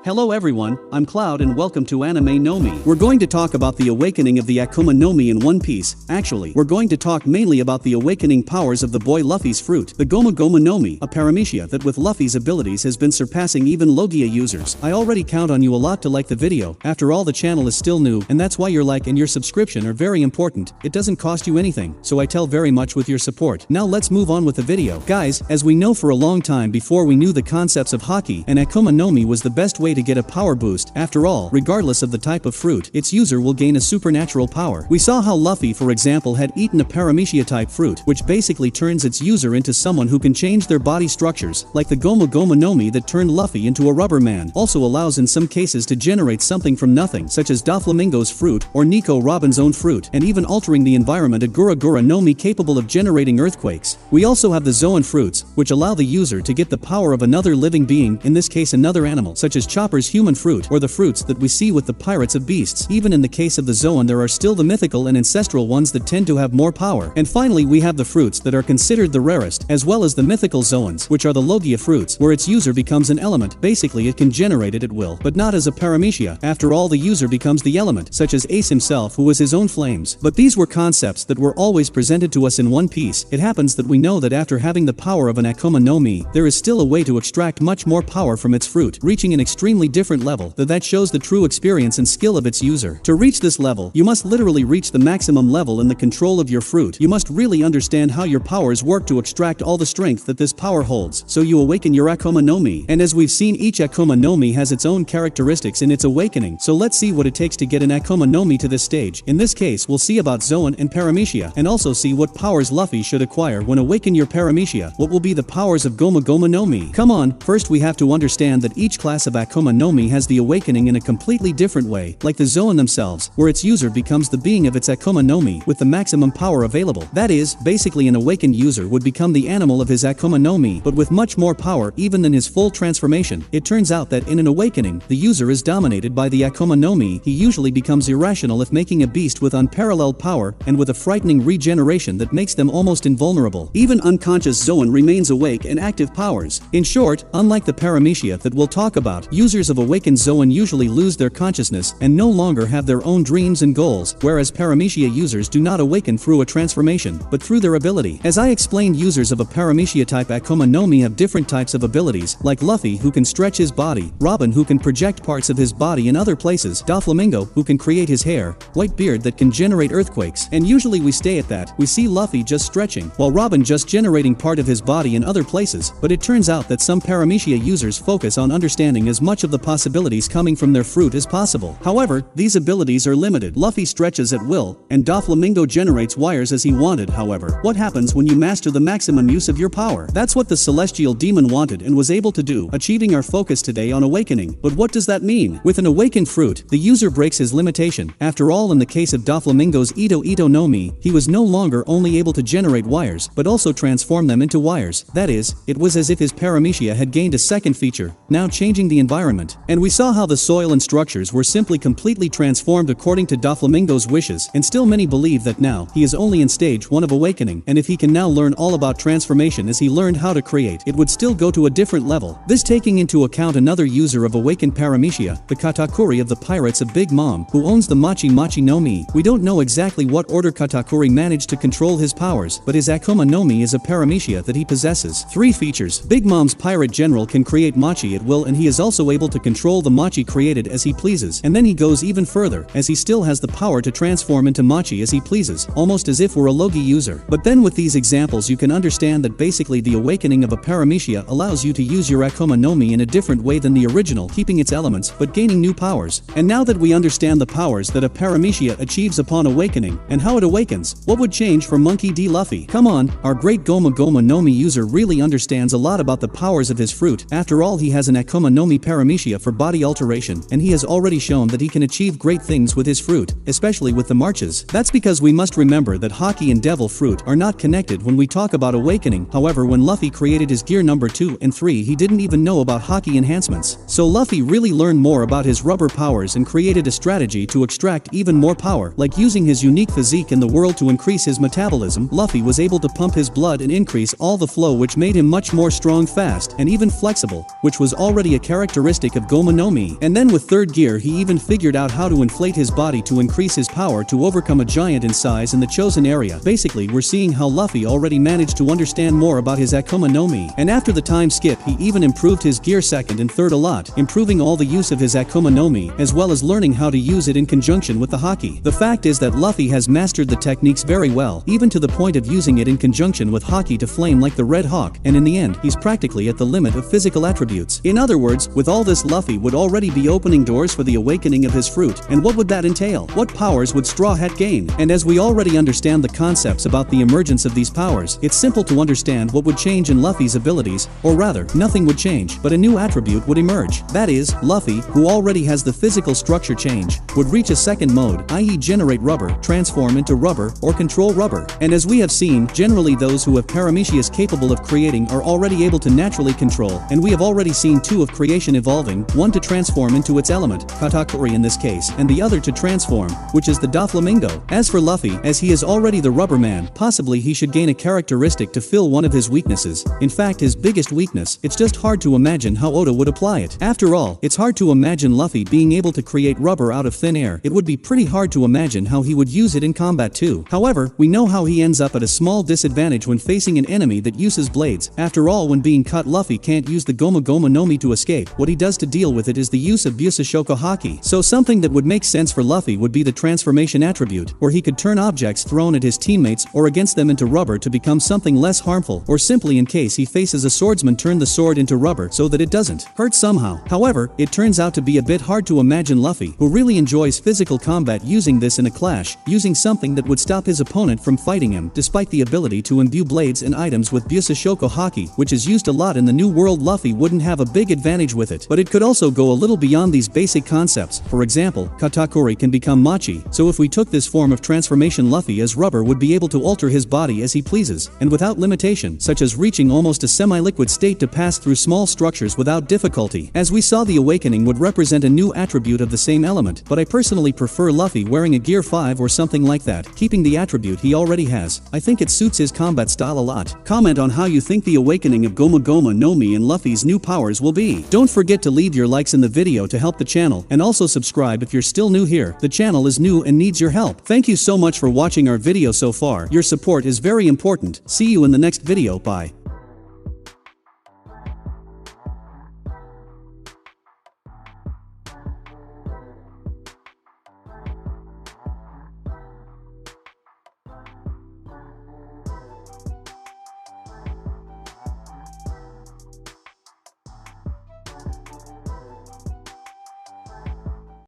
Hello everyone, I'm Cloud and welcome to Anime no Mi. We're going to talk about the awakening of the Akuma no Mi in One Piece. Actually, we're going to talk mainly about the awakening powers of the boy Luffy's fruit, the Gomu no Mi, a paramecia that with Luffy's abilities has been surpassing even Logia users. I already count on you a lot to like the video, after all the channel is still new, and that's why your like and your subscription are very important. It doesn't cost you anything, so I tell very much with your support. Now let's move on with the video. Guys, as we know for a long time before we knew the concepts of Haki, and Akuma no Mi was the best way to get a power boost. After all, regardless of the type of fruit, its user will gain a supernatural power. We saw how Luffy, for example, had eaten a paramecia type fruit, which basically turns its user into someone who can change their body structures, like the Gomu no Mi that turned Luffy into a rubber man. Also allows in some cases to generate something from nothing, such as Doflamingo's fruit, or Nico Robin's own fruit, and even altering the environment a Gura no Mi capable of generating earthquakes. We also have the Zoan fruits, which allow the user to get the power of another living being, in this case another animal, such as Chopper's human fruit, or the fruits that we see with the pirates of beasts. Even in the case of the Zoan there are still the mythical and ancestral ones that tend to have more power. And finally we have the fruits that are considered the rarest, as well as the mythical Zoans, which are the Logia fruits, where its user becomes an element. Basically it can generate it at will, but not as a paramecia. After all, the user becomes the element, such as Ace himself who was his own flames. But these were concepts that were always presented to us in One Piece. It happens that we know that after having the power of an Akuma no Mi, there is still a way to extract much more power from its fruit, reaching an extremely different level, that shows the true experience and skill of its user. To reach this level, you must literally reach the maximum level in the control of your fruit. You must really understand how your powers work to extract all the strength that this power holds, so you awaken your Akuma no Mi. And as we've seen, each Akuma no Mi has its own characteristics in its awakening, so let's see what it takes to get an Akuma no Mi to this stage. In this case, we'll see about Zoan and paramecia, and also see what powers Luffy should acquire when awaken your paramecia. What will be the powers of Gomu no Mi? Come on, first we have to understand that each class of Akuma no Mi has the awakening in a completely different way, like the Zoan themselves, where its user becomes the being of its Akuma no Mi with the maximum power available. That is, basically an awakened user would become the animal of his Akuma no Mi, but with much more power even than his full transformation. It turns out that in an awakening, the user is dominated by the Akuma no Mi. He usually becomes irrational if making a beast with unparalleled power, and with a frightening regeneration that makes them almost invulnerable. Even unconscious Zoan remains awake and active powers. In short, unlike the paramecia that we'll talk about, users of awakened Zoan usually lose their consciousness and no longer have their own dreams and goals, whereas paramecia users do not awaken through a transformation, but through their ability. As I explained, users of a paramecia type Akuma no Mi have different types of abilities, like Luffy who can stretch his body, Robin who can project parts of his body in other places, Doflamingo who can create his hair, Whitebeard that can generate earthquakes, and usually we stay at that. We see Luffy just stretching, while Robin just generating part of his body in other places. But it turns out that some paramecia users focus on understanding as much of the possibilities coming from their fruit as possible. However, these abilities are limited. Luffy stretches at will, and Doflamingo generates wires as he wanted. However, what happens when you master the maximum use of your power? That's what the celestial demon wanted and was able to do, achieving our focus today on awakening. But what does that mean? With an awakened fruit, the user breaks his limitation. After all, in the case of Doflamingo's Ito no Mi, he was no longer only able to generate wires, but also transform them into wires. That is, it was as if his paramecia had gained a second feature, now changing the environment. And we saw how the soil and structures were simply completely transformed according to Doflamingo's wishes, and still many believe that now he is only in stage 1 of awakening, and if he can now learn all about transformation as he learned how to create, it would still go to a different level. This taking into account another user of awakened paramecia, the Katakuri of the Pirates of Big Mom, who owns the Machi no Mi. We don't know exactly what order Katakuri managed to control his powers, but his Akuma no Mi is a paramecia that he possesses 3 features. Big Mom's pirate general can create Machi at will, and he is also able to control the Machi created as he pleases. And then he goes even further, as he still has the power to transform into Machi as he pleases, almost as if we're a Logi user. But then with these examples you can understand that basically the awakening of a paramecia allows you to use your Akuma no Mi in a different way than the original, keeping its elements but gaining new powers. And now that we understand the powers that a paramecia achieves upon awakening, and how it awakens, what would change for Monkey D. Luffy? Come on, our great Gomu no Mi user really understands a lot about the powers of his fruit. After all, he has an Akuma no Mi paramecia for body alteration, and he has already shown that he can achieve great things with his fruit, especially with the marches. That's because we must remember that Haki and Devil Fruit are not connected when we talk about awakening. However, when Luffy created his gear number 2 and 3, he didn't even know about Haki enhancements. So Luffy really learned more about his rubber powers and created a strategy to extract even more power, like using his unique physique in the world to increase his metabolism. Luffy was able to pump his blood and increase all the flow, which made him much more strong, fast, and even flexible, which was already a characteristic characteristic of Gomu no Mi. And then with third gear he even figured out how to inflate his body to increase his power to overcome a giant in size in the chosen area. Basically we're seeing how Luffy already managed to understand more about his Akuma no Mi, and after the time skip he even improved his gear second and third a lot, improving all the use of his Akuma no Mi, as well as learning how to use it in conjunction with the Haki. The fact is that Luffy has mastered the techniques very well, even to the point of using it in conjunction with Haki to flame like the Red Hawk, and in the end, he's practically at the limit of physical attributes. In other words, with all this Luffy would already be opening doors for the awakening of his fruit, and what would that entail? What powers would Straw Hat gain? And as we already understand the concepts about the emergence of these powers, it's simple to understand what would change in Luffy's abilities, or rather, nothing would change, but a new attribute would emerge. That is, Luffy, who already has the physical structure change, would reach a second mode, i.e. generate rubber, transform into rubber, or control rubber. And as we have seen, generally those who have Paramecia capable of creating are already able to naturally control, and we have already seen two of creation evolving, one to transform into its element, Katakuri in this case, and the other to transform, which is the Doflamingo. As for Luffy, as he is already the rubber man, possibly he should gain a characteristic to fill one of his weaknesses. In fact, his biggest weakness. It's just hard to imagine how Oda would apply it. After all, it's hard to imagine Luffy being able to create rubber out of thin air. It would be pretty hard to imagine how he would use it in combat too. However, we know how he ends up at a small disadvantage when facing an enemy that uses blades. After all, when being cut, Luffy can't use the Gomu Gomu no Mi to escape. What he does to deal with it is the use of Busashoko Haki. So something that would make sense for Luffy would be the transformation attribute, where he could turn objects thrown at his teammates or against them into rubber to become something less harmful, or simply in case he faces a swordsman, turn the sword into rubber so that it doesn't hurt somehow. However, it turns out to be a bit hard to imagine Luffy, who really enjoys physical combat, using this in a clash, using something that would stop his opponent from fighting him, despite the ability to imbue blades and items with Busashoko Haki, which is used a lot in the New World. Luffy wouldn't have a big advantage with it, but it could also go a little beyond these basic concepts. For example, Katakuri can become Machi, so if we took this form of transformation, Luffy as rubber would be able to alter his body as he pleases, and without limitation, such as reaching almost a semi-liquid state to pass through small structures without difficulty. As we saw, the awakening would represent a new attribute of the same element, but I personally prefer Luffy wearing a Gear 5 or something like that, keeping the attribute he already has. I think it suits his combat style a lot. Comment on how you think the awakening of Gomu Gomu no Mi and Luffy's new powers will be. Don't forget to leave your likes in the video to help the channel, and also subscribe if you're still new here. The channel is new and needs your help. Thank you so much for watching our video so far. Your support is very important. See you in the next video. Bye.